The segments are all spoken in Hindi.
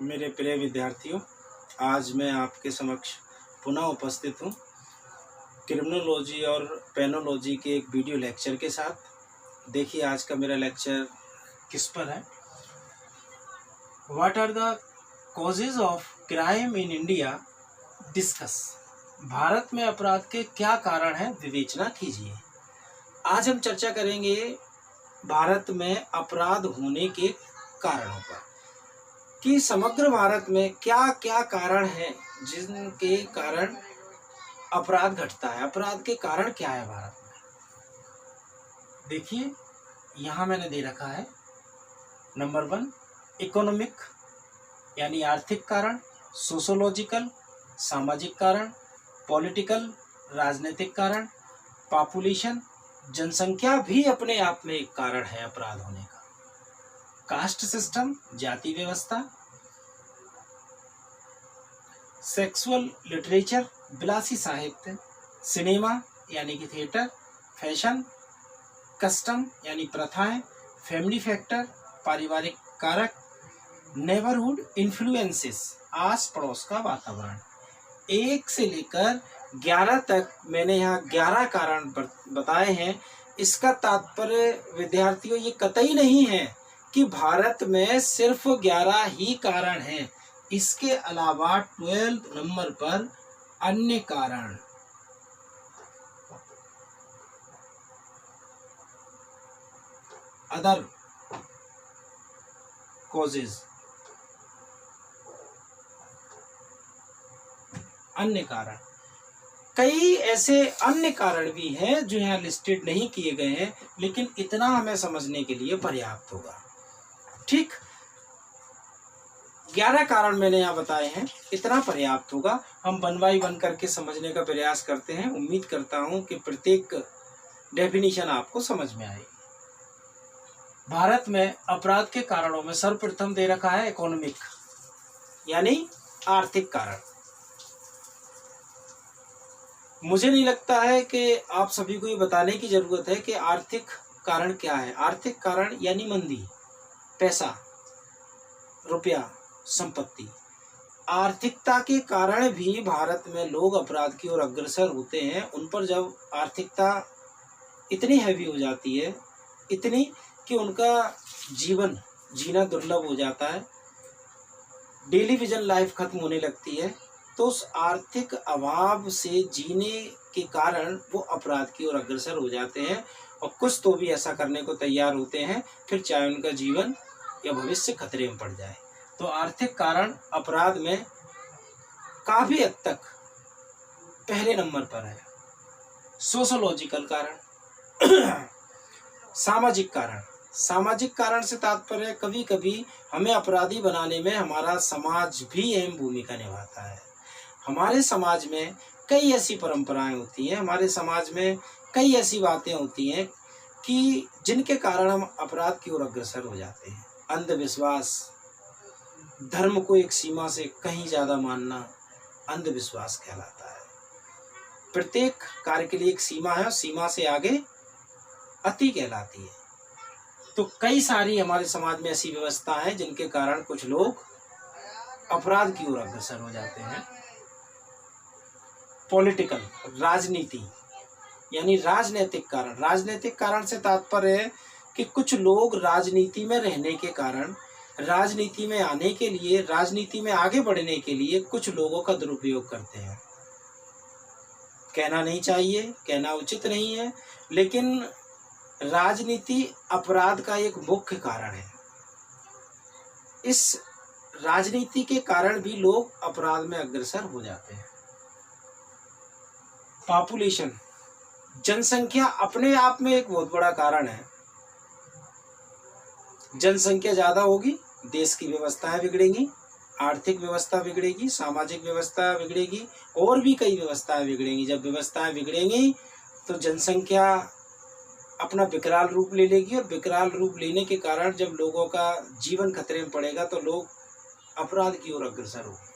मेरे प्रिय विद्यार्थियों, आज मैं आपके समक्ष पुनः उपस्थित हूँ क्रिमिनोलॉजी और पेनोलॉजी के एक वीडियो लेक्चर के साथ। देखिए आज का मेरा लेक्चर किस पर है। What are the causes of crime in India, discuss. Bharat में अपराध के क्या कारण हैं, विवेचना कीजिए। आज हम चर्चा करेंगे भारत में अपराध होने के कारणों पर कि समग्र भारत में क्या क्या कारण हैं जिनके कारण अपराध घटता है। अपराध के कारण क्या है भारत में। देखिए यहाँ मैंने दे रखा है नंबर 1 इकोनॉमिक यानी आर्थिक कारण, सोशोलॉजिकल सामाजिक कारण, पॉलिटिकल राजनीतिक कारण, पॉपुलेशन जनसंख्या भी अपने आप में एक कारण है अपराध होने का, कास्ट सिस्टम जाति व्यवस्था, सेक्सुअल लिटरेचर विलासी साहित्य, सिनेमा यानी कि थिएटर, फैशन, कस्टम यानी प्रथाएं, फैमिली फैक्टर पारिवारिक कारक, नेबरहुड इन्फ्लुएंसेस आस पड़ोस का वातावरण। 1 से लेकर 11 तक मैंने यहाँ 11 कारण बताए हैं। इसका तात्पर्य विद्यार्थियों ये कतई नहीं है कि भारत में सिर्फ 11 ही कारण हैं। इसके अलावा 12 नंबर पर अन्य कारण, अदर कॉजेज, अन्य कारण। कई ऐसे अन्य कारण भी हैं जो यहाँ लिस्टेड नहीं किए गए हैं, लेकिन इतना हमें समझने के लिए पर्याप्त होगा। ठीक, 11 कारण मैंने यहाँ बताए हैं, इतना पर्याप्त होगा। हम 1 बाय 1 करके समझने का प्रयास करते हैं। उम्मीद करता हूँ कि प्रत्येक डेफिनेशन आपको समझ में आएगी। भारत में अपराध के कारणों में सर्वप्रथम दे रखा है इकोनॉमिक यानी आर्थिक कारण। मुझे नहीं लगता है कि आप सभी को ये बताने की जरूरत है कि आर्थिक कारण क्या है। आर्थिक कारण यानी मंदी, पैसा, रुपया, संपत्ति। आर्थिकता के कारण भी भारत में लोग अपराध की ओर अग्रसर होते हैं। उन पर जब आर्थिकता इतनी हैवी हो जाती है, इतनी कि उनका जीवन जीना दुर्लभ हो जाता है, डेली विजन लाइफ खत्म होने लगती है, तो उस आर्थिक अभाव से जीने के कारण वो अपराध की ओर अग्रसर हो जाते हैं। और कुछ तो भी ऐसा करने को तैयार होते हैं, फिर चाहे उनका जीवन या भविष्य खतरे में पड़ जाए। तो आर्थिक कारण अपराध में काफी हद तक पहले नंबर पर है। सोशोलॉजिकल कारण सामाजिक कारण। सामाजिक कारण से तात्पर्य कभी कभी हमें अपराधी बनाने में हमारा समाज भी अहम भूमिका निभाता है। हमारे समाज में कई ऐसी परंपराएं होती हैं, हमारे समाज में कई ऐसी बातें होती हैं कि जिनके कारण हम अपराध की ओर अग्रसर हो जाते हैं। अंधविश्वास, धर्म को एक सीमा से कहीं ज्यादा मानना अंधविश्वास कहलाता है। प्रत्येक कार्य के लिए एक सीमा है और सीमा से आगे अति कहलाती है। तो कई सारी हमारे समाज में ऐसी व्यवस्था है जिनके कारण कुछ लोग अपराध की ओर अग्रसर हो जाते हैं। पॉलिटिकल राजनीति यानी राजनीतिक कारण। राजनीतिक कारण से तात्पर्य है कि कुछ लोग राजनीति में रहने के कारण, राजनीति में आने के लिए, राजनीति में आगे बढ़ने के लिए कुछ लोगों का दुरुपयोग करते हैं। कहना नहीं चाहिए, कहना उचित नहीं है, लेकिन राजनीति अपराध का एक मुख्य कारण है। इस राजनीति के कारण भी लोग अपराध में अग्रसर हो जाते हैं। पॉपुलेशन जनसंख्या अपने आप में एक बहुत बड़ा कारण है। जनसंख्या ज्यादा होगी, देश की व्यवस्थाएं बिगड़ेंगी, आर्थिक व्यवस्था बिगड़ेगी, सामाजिक व्यवस्था बिगड़ेगी, और भी कई व्यवस्थाएं बिगड़ेंगी। जब व्यवस्थाएं बिगड़ेंगी तो जनसंख्या अपना विकराल रूप ले लेगी, और विकराल रूप लेने के कारण जब लोगों का जीवन खतरे में पड़ेगा तो लोग अपराध की ओर अग्रसर होंगे।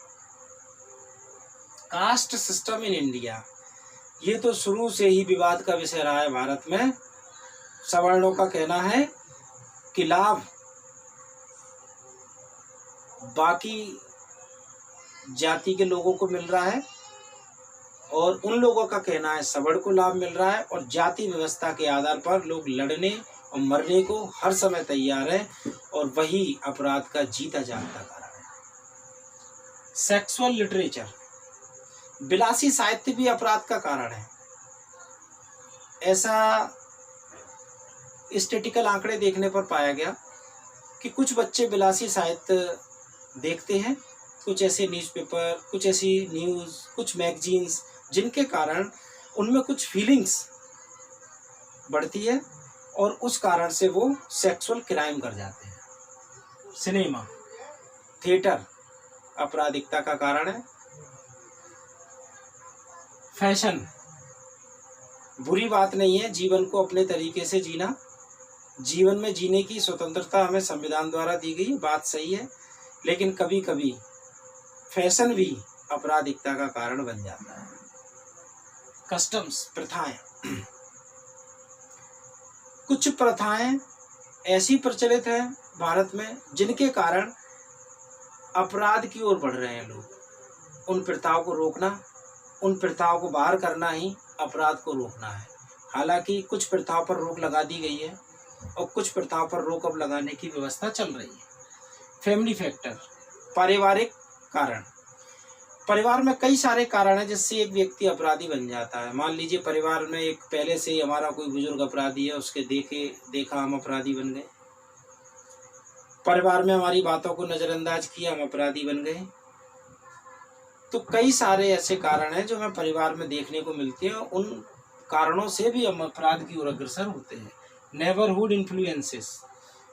कास्ट सिस्टम इन इंडिया, ये तो शुरू से ही विवाद का विषय रहा है भारत में। सवर्णों का कहना है कि लाभ बाकी जाति के लोगों को मिल रहा है और उन लोगों का कहना है सबड़ को लाभ मिल रहा है, और जाति व्यवस्था के आधार पर लोग लड़ने और मरने को हर समय तैयार है, और वही अपराध का जीता जागता कारण है। सेक्सुअल लिटरेचर, विलासी साहित्य भी अपराध का कारण है। ऐसा स्टैटिस्टिकल आंकड़े देखने पर पाया गया कि कुछ बच्चे विलासी साहित्य देखते हैं, कुछ ऐसे न्यूज़पेपर, कुछ ऐसी न्यूज़, कुछ मैगजीन्स, जिनके कारण उनमें कुछ फीलिंग्स बढ़ती है और उस कारण से वो सेक्सुअल क्राइम कर जाते हैं। सिनेमा, थिएटर आपराधिकता का कारण है। फैशन बुरी बात नहीं है, जीवन को अपने तरीके से जीना, जीवन में जीने की स्वतंत्रता हमें संविधान द्वारा दी गई, बात सही है, लेकिन कभी कभी फैशन भी आपराधिकता का कारण बन जाता है। कस्टम्स, प्रथाएं, कुछ प्रथाएं ऐसी प्रचलित हैं भारत में जिनके कारण अपराध की ओर बढ़ रहे हैं लोग। उन प्रथाओं को रोकना, उन प्रथाओं को बाहर करना ही अपराध को रोकना है। हालांकि कुछ प्रथाओं पर रोक लगा दी गई है और कुछ प्रथाओं पर रोक अब लगाने की व्यवस्था चल रही है। फैमिली फैक्टर, पारिवारिक कारण, परिवार में कई सारे कारण हैं जिससे एक व्यक्ति अपराधी बन जाता है। मान लीजिए परिवार में एक पहले से ही हमारा कोई बुजुर्ग अपराधी है, उसके देखा हम अपराधी बन गए। परिवार में हमारी बातों को नजरअंदाज किया, हम अपराधी बन गए। तो कई सारे ऐसे कारण हैं जो हमें परिवार में देखने को मिलते हैं, उन कारणों से भी हम अपराध की ओर अग्रसर होते हैं। नेबरहुड इन्फ्लुएंसेस,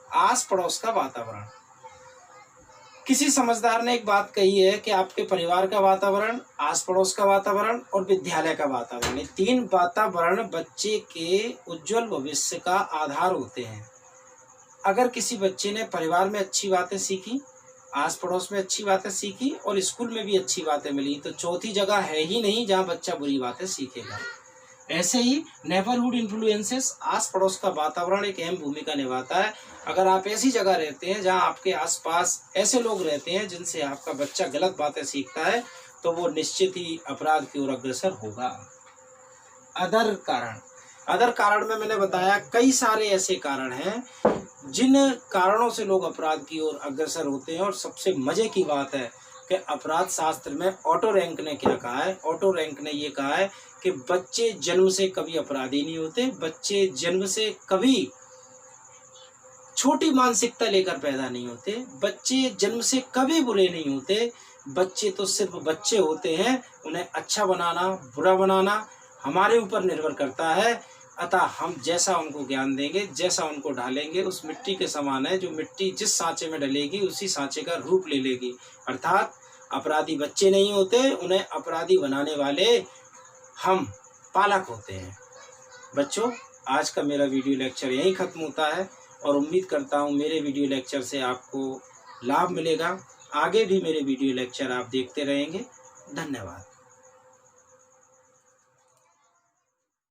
आस पड़ोस का वातावरण। किसी समझदार ने एक बात कही है कि आपके परिवार का वातावरण, आस पड़ोस का वातावरण और विद्यालय का वातावरण, ये 3 वातावरण बच्चे के उज्जवल भविष्य का आधार होते हैं। अगर किसी बच्चे ने परिवार में अच्छी बातें सीखी, आस पड़ोस में अच्छी बातें सीखी और स्कूल में भी अच्छी बातें मिली, तो चौथी जगह है ही नहीं जहाँ बच्चा बुरी बातें सीखेगा। ऐसे ही नेबरहुड इन्फ्लुएंसेस, आस पड़ोस का वातावरण एक अहम भूमिका निभाता है। अगर आप ऐसी जगह रहते हैं जहां आपके आसपास ऐसे लोग रहते हैं जिनसे आपका बच्चा गलत बातें सीखता है, तो वो निश्चित ही अपराध की ओर अग्रसर होगा। अदर कारण, अदर कारण में मैंने बताया कई सारे ऐसे कारण हैं जिन कारणों से लोग अपराध की ओर अग्रसर होते हैं। और सबसे मजे की बात है कि अपराध शास्त्र में ऑटो रैंक ने क्या कहा है। ऑटो रैंक ने ये कहा है कि बच्चे जन्म से कभी अपराधी नहीं होते, बच्चे जन्म से कभी छोटी मानसिकता लेकर पैदा नहीं होते, बच्चे जन्म से कभी बुरे नहीं होते। बच्चे तो सिर्फ बच्चे होते हैं, उन्हें अच्छा बनाना बुरा बनाना हमारे ऊपर निर्भर करता है। अतः हम जैसा उनको ज्ञान देंगे, जैसा उनको ढालेंगे, उस मिट्टी के समान है। जो मिट्टी जिस सांचे में डलेगी उसी सांचे का रूप ले लेगी। अर्थात अपराधी बच्चे नहीं होते, उन्हें अपराधी बनाने वाले हम पालक होते हैं। बच्चों, आज का मेरा वीडियो लेक्चर यहीं ख़त्म होता है और उम्मीद करता हूँ मेरे वीडियो लेक्चर से आपको लाभ मिलेगा। आगे भी मेरे वीडियो लेक्चर आप देखते रहेंगे। धन्यवाद।